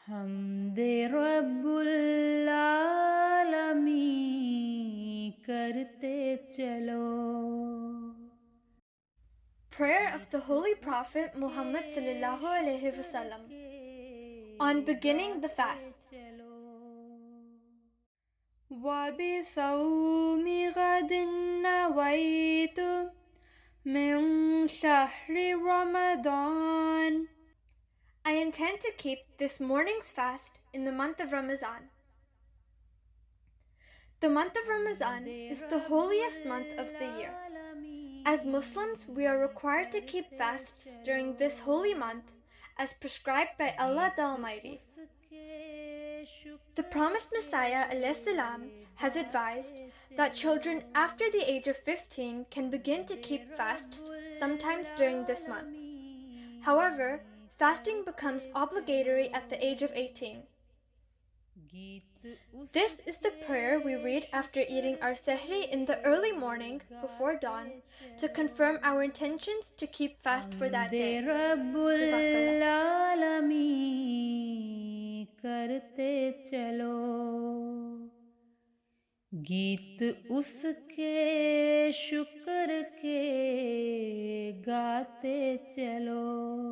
हमदे रब्बुल आलमीन करते चलो. Prayer of the Holy Prophet Muhammad sallallahu alaihi wasallam on beginning the fast. وَبِصَوْمِ غَدٍ نَوَيْتُ مِنْ شَهْرِ رَمَضَانَ. I intend to keep this morning's fast in the month of Ramadan. The month of Ramadan is the holiest month of the year. As Muslims, we are required to keep fasts during this holy month as prescribed by Allah the Almighty. The promised Messiah ﷺ has advised that children after the age of 15 can begin to keep fasts sometimes during this month. However, fasting becomes obligatory at the age of 18. This is the prayer we read after eating our sehri in the early morning before dawn to confirm our intentions to keep fast for that day. Jazakallah. करते चलो गीत उसके शुक्र के गाते चलो.